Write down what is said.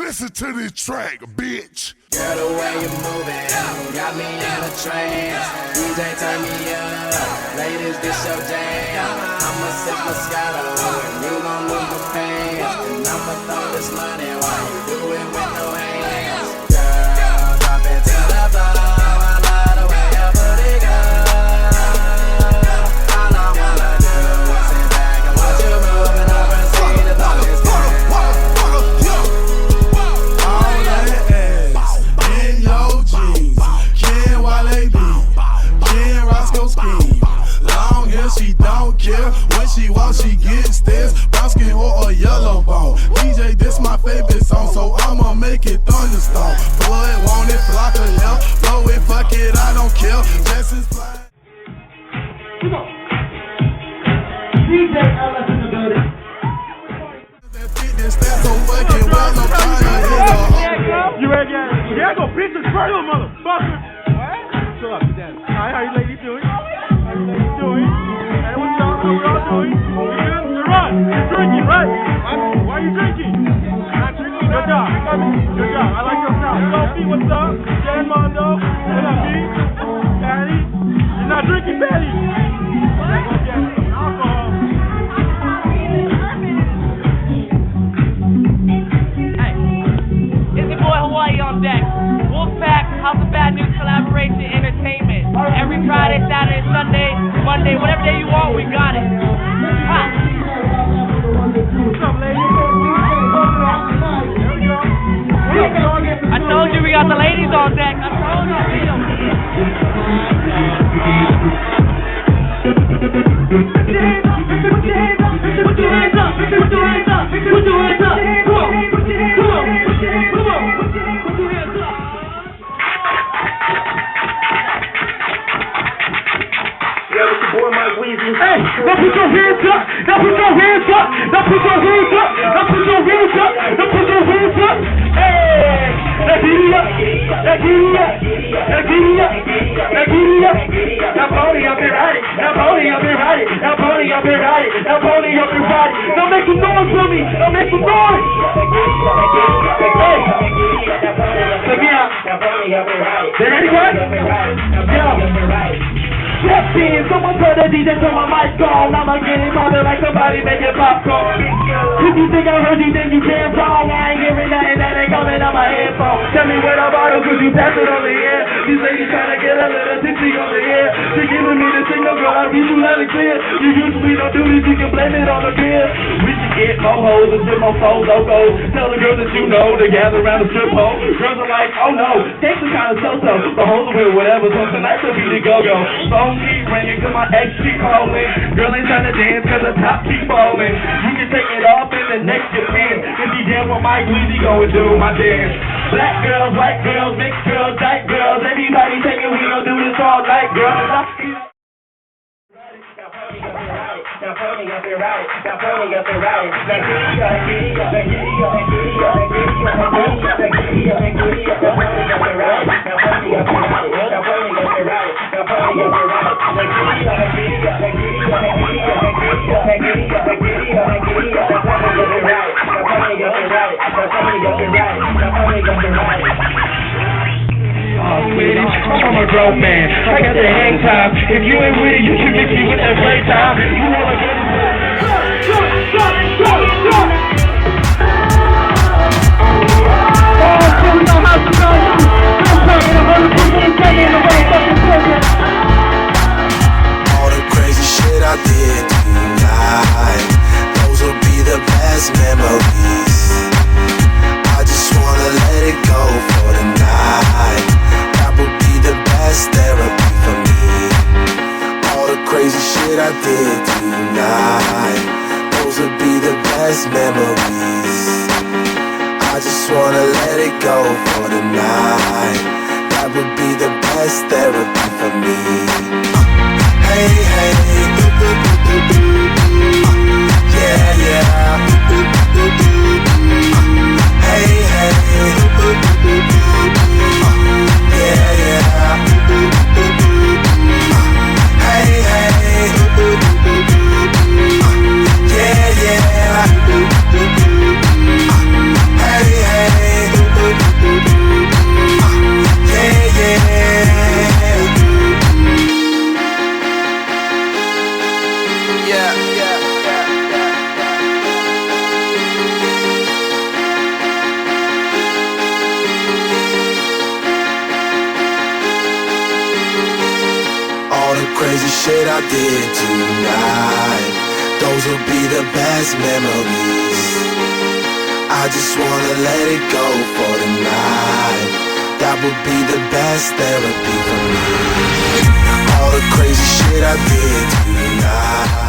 listen to this track, bitch. Girl, the way you moving got me in a trance. DJ, turn me up. Ladies, this your jam. I'ma sip Moscato, and you gon' move my pants. And I'ma throw this money while you do it with no hands. Girl, drop it to the floor. I love the way you put it, girl. All I wanna do is sit back and watch you move and oversee the thought this she don't care. When she walks, she gets stares. Brown skin or a yellow bone. DJ, this my favorite song, so I'ma make it thunderstorm. Blood, want it, block of hell. Blow it, fuck it, I don't care. Jess's flying. Come on. DJ Ellis in the building. That fitness, that's so fucking well. I'm trying to hit her. You ready? Yeah, go bitch this further, motherfucker. What? Chill out, sit down. Alright, how you ladies doing? How you ladies doing? Hey, what y'all doing? You're right. You're drinking, right? Why are you drinking? Not drinking. Good job. Good job. I like your sound. Sophie, what's up? Jan Mondo. What up, B? Patty? You're not drinking, Patty. Alcohol. Hey, it's your boy Hawaii on deck. Wolfpack, House of Bad News Collaboration Entertainment. Every Friday, Saturday, Sunday, Monday, whatever day you want, we got it. Ha. What's up, ladies? I told you we got the ladies on deck. I told you. Put your hands up. Put your hands up. Put your hands up. Put your hands up. Put your hands up. Come on. Come on. Come on. Put your hands up. Hey, now put your hands up. Now put your hands up. Now put your hands up. Now put your hands up. Now put your hands up. Hey, now giddy up. Now giddy up. Now giddy up. Now giddy up. Now pony up and ride it. Now pony up and ride it. Now pony up and ride it. Now pony up and ride it. Now make some noise for me. Now make some noise. Hey, let me out. Did anyone? Yo. Step in, someone put a DJ to my mic on. I'ma get him on it like somebody making popcorn. If you think I heard you, then you damn wrong. I ain't hearing nothing that ain't coming on my headphone. Tell me where the bottle, cause you pass it on the air. You say you tryna get a little tipsy on the air. She giving me the signal, girl, I read you loud and clear. You usually don't do this, you can blame it on the beer. We should get more hoes and sit more phones, logos. Tell the girls that you know to gather around the strip pole. Girls are like, oh no, takes some kind of so-so. The hoes will whatever, so tonight will be the go-go. Phone keep ringing cause my ex keep calling. Girl ain't trying to dance cause the top keep falling. You can take it off in the next Japan. If he down with Mike Weezy, go and do my dance. Black girls, white girls, mixed girls, dyke girls. Everybody take it, we gon' do this all night, girl. Now pony up and ride it. Now pony up and ride it. Now giddy up, giddy up, giddy up, giddy up, giddy up, giddy up, giddy up, giddy up. Now pony up and ride it. Now pony up and ride it. Now pony up and ride it. Now pony up and ride it. Now giddy up, giddy up, giddy up, giddy up, giddy up, giddy up, giddy up, giddy up. Now pony up and ride it. Now pony up and ride it. Now pony up and ride it. Now pony up and ride it. Oh, sweetie, I'm a grown man. I got the hang time. If you ain't with it, you can mix me with that play time. You wanna get it? Oh, so we know how to know you. I'm talking to other people and taking the motherfucking prison. All the crazy shit I did tonight, those will be the best memories. I just wanna let it go for the night. The best therapy for me. All the crazy shit I did tonight, those would be the best memories. I just wanna let it go for the night. That would be the best therapy for me. Hey, hey, yeah, yeah. Hey, hey, yeah, yeah. Hey, hey. Yeah, yeah. Hey, hey. crazy shit I did tonight, those will be the best memories. I just wanna let it go for the night. That would be the best therapy for me. All the crazy shit I did tonight.